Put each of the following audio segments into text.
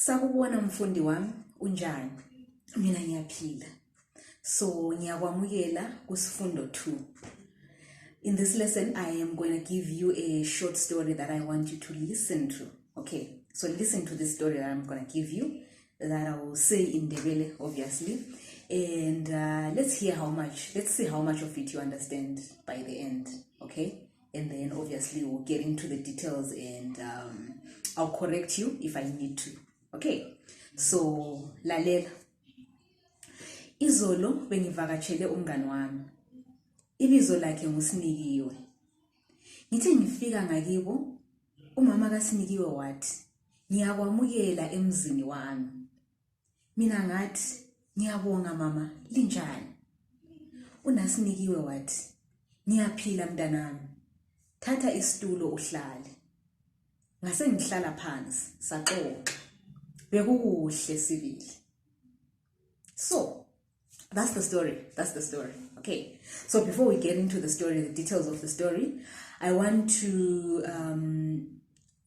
Sakubona mfundi wami unjani? Mina ngiyaphila. So ngiyakwamukela kusifundo 2. In this lesson I am going to give you a short story that I want you to listen to. Okay, so listen to this story that I'm going to give you, that I will say in Ndebele, obviously, and let's see how much of it you understand by the end. Okay, and then obviously we'll get into the details, and I'll correct you if I need to. Okay, so lalela. Izolo bengivakatshele umngani wami. Ibizo lakhe nguSinikiwe. Ngithe ngifika ngakibo, umama kaSinikiwe wathi, "Ngiyakwamukela emzini wami." Mina ngathi, "Ngiyabonga mama, linjani?" UnaSinikiwe wathi, "Ngiyaphila mntanami. Thatha isitulo uhlale." Ngase ngihlala phansi, saxoxa. Bekukuhle sibili. So, that's the story. Okay, so before we get into the story, the details of the story, I want to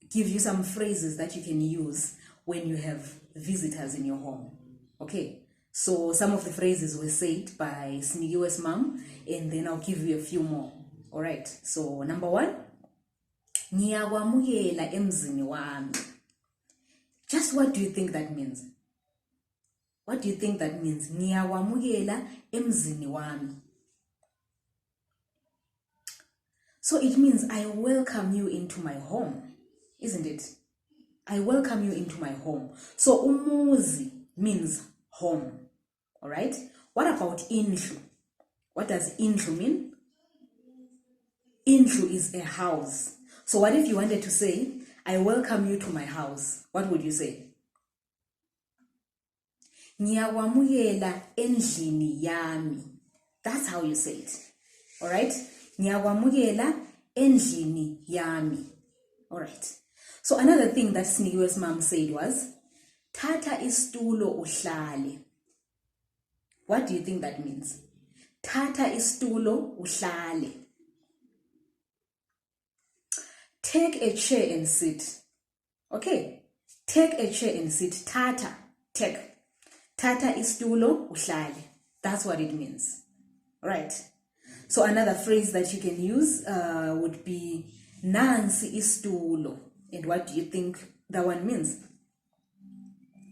give you some phrases that you can use when you have visitors in your home. Okay, so some of the phrases were said by Sinikiwe's mom, and then I'll give you a few more. All right, so number 1, "Ngiyakwamukela emzini wami." Just what do you think that means? What do you think that means? Ngiyakwamukela emzini wami. So it means I welcome you into my home, isn't it? I welcome you into my home. So umuzi means home. All right? What about indlu? What does indlu mean? Indlu is a house. So what if you wanted to say, "I welcome you to my house"? What would you say? Ngiyakwamukela endlini yami. That's how you say it. All right? Ngiyakwamukela endlini yami. All right. So another thing that Sinikiwe's mom said was, "Thatha isitulo uhlale." What do you think that means? Thatha isitulo uhlale. Take a chair and sit. Okay? Take a chair and sit. Thatha, take. Thatha isitulo uhlale. That's what it means. Right? So another phrase that you can use would be, "Nansi isitulo." And what do you think that one means?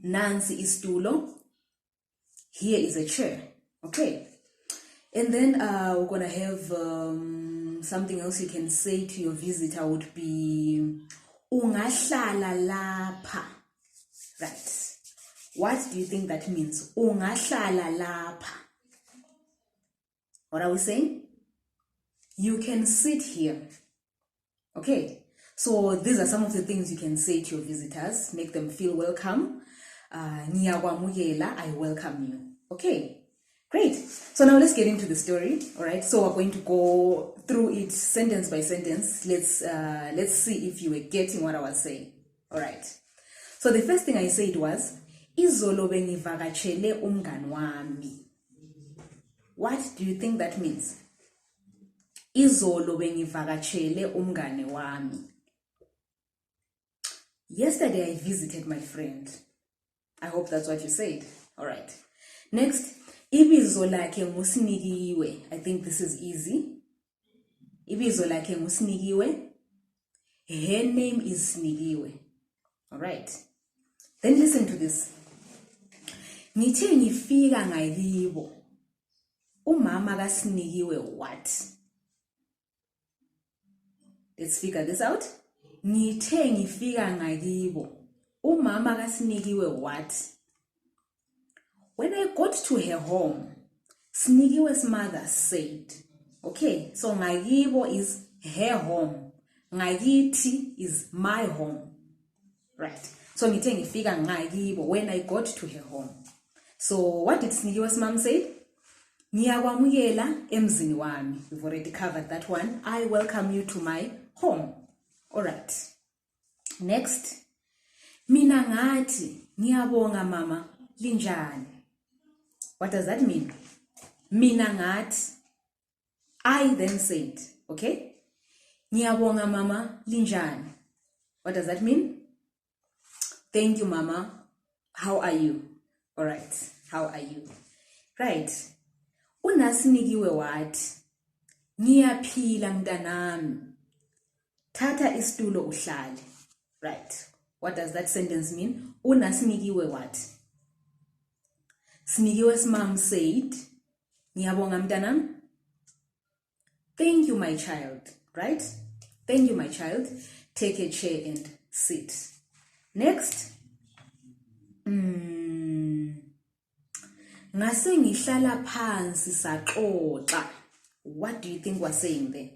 Nansi isitulo. Here is a chair. Okay? And then we're going to have something else you can say to your visitor would be, "Ungahlala lapha." Right. What do you think that means? Ungahlala lapha. What are we saying? You can sit here. Okay. So these are some of the things you can say to your visitors. Make them feel welcome. Ngiyakwamukela, I welcome you. Okay. Great. So now let's get into the story. All right. So we're going to go through it sentence by sentence. Let's see if you were getting what I was saying. All right. So the first thing I said was, "Izolo bengivakatshele umngani wami." What do you think that means? Izolo bengivakatshele umngani wami. Yesterday I visited my friend. I hope that's what you said. All right. Next, ibizo lakhe nguSinikiwe. I think this is easy. Ibizo lakhe nguSinikiwe. Her name is Sinikiwe. All right. Then listen to this. Ngithe ngifika ngakibo, umama kaSinikiwe what? Let's figure this out. Ngithe ngifika ngakibo, umama kaSinikiwe what? When I got to her home, Sinikiwe's mother said, okay, so ngakibo is her home. Ngakithi is my home. Right. So ngithe ngifika ngakibo, when I got to her home. So what did Sinikiwe's mom say? Ngiyakwamukela emzini wami. We've already covered that one. I welcome you to my home. All right. Next. Mina ngathi, "Ngiyabonga mama, linjani?" What does that mean? Mina ngathi. I then said, okay? Ngiyabonga mama, linjani? What does that mean? Thank you mama, how are you? All right, how are you? Right. Unasinikiwe wathi, ngiyaphila mntanami. Thatha isitulo uhlale. Right. What does that sentence mean? Unasinikiwe wathi. Sinikiwe's mom said, ngiyabonga mntanami. Thank you, my child. Right? Thank you, my child. Take a chair and sit. Next. Ngase ngihlala phansi saxoxa. What do you think we're saying there?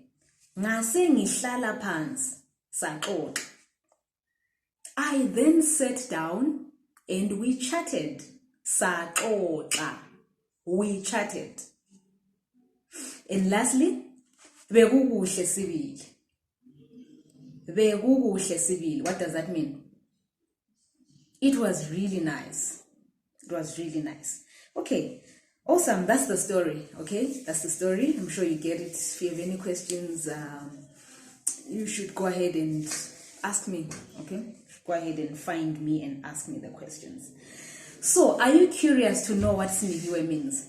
Ngase ngihlala phansi saxoxa. I then sat down and we chatted. Saxoxa. We chatted. And lastly, bekukuhle sibili. Bekukuhle sibili. What does that mean? It was really nice. It was really nice. Okay, awesome. That's the story. Okay, that's the story. I'm sure you get it. If you have any questions, you should go ahead and ask me. Okay, go ahead and find me and ask me the questions. So, are you curious to know what Sinikiwe means?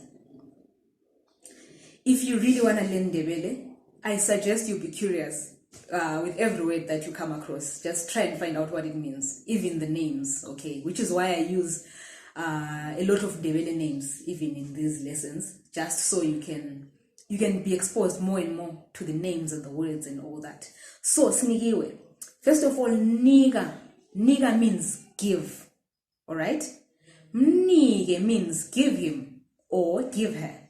If you really want to learn Ndebele, I suggest you be curious with every word that you come across. Just try and find out what it means, even the names. Okay, which is why I use a lot of Ndebele names even in these lessons, just so you can be exposed more and more to the names and the words and all that. So Sinikiwe, first of all, niga means give. All right, mnike means give him or give her.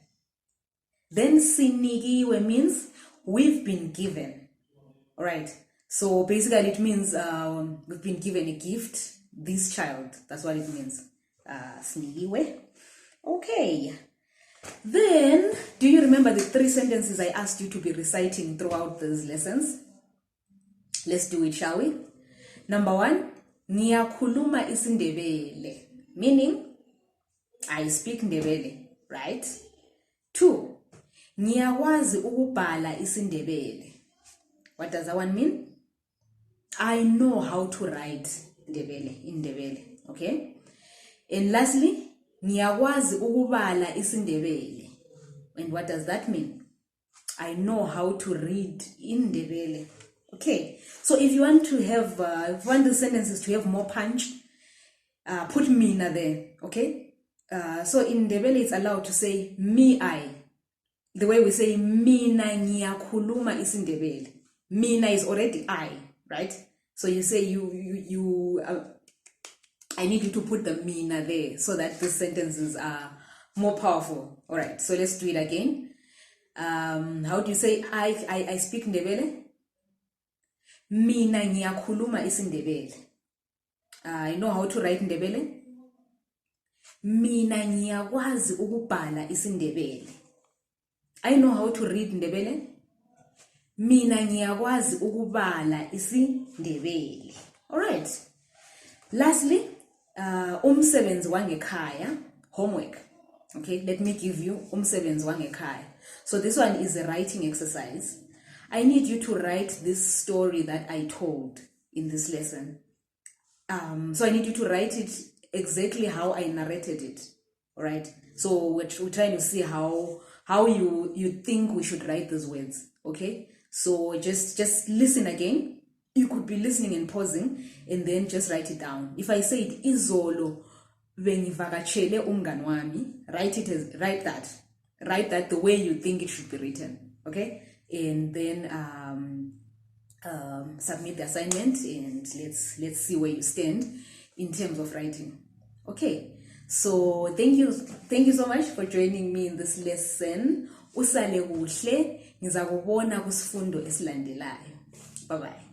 Then Sinikiwe means we've been given. All right, so basically it means we've been given a gift, this child. That's what it means. Sinikiwe. Okay. Then, do you remember the 3 sentences I asked you to be reciting throughout these lessons? Let's do it, shall we? Number 1, ngiyakhuluma isiNdebele, meaning I speak Ndebele, right? 2, ngiyakwazi ukubhala isiNdebele. What does that one mean? I know how to write Ndebele in Ndebele, okay? And lastly, ngiyakwazi ukubala isiNdebele. And what does that mean? I know how to read in Ndebele. Okay, so if you want to have, if you want the sentences to have more punch, put mina there, okay? So in Ndebele, it's allowed to say me, I. The way we say mina ngiyakhuluma isiNdebele. Mina is already I, right? So you say I need you to put the mina there so that the sentences are more powerful. All right, so let's do it again. How do you say I speak Ndebele? Mina ngiyakhuluma isiNdebele. I know how to write Ndebele. Mina ngiyakwazi ukubhala isiNdebele. I know how to read Ndebele. Mina ngiyakwazi ukubala isiNdebele. All right. Lastly, umsebenzi wangekhaya, homework. Okay, let me give you umsebenzi wangekhaya. So this one is a writing exercise. I need you to write this story that I told in this lesson. So I need you to write it exactly how I narrated it. All right. So we're trying to see how you think we should write these words. Okay. So just listen again. You could be listening and pausing and then just write it down. If I said izolo bengivakatshele umngani wami, write that the way you think it should be written. Okay. And then submit the assignment and let's see where you stand in terms of writing. Okay, so thank you so much for joining me in this lesson. Usale kuhle, ngizakubona kusifundo esilandelayo. Bye bye.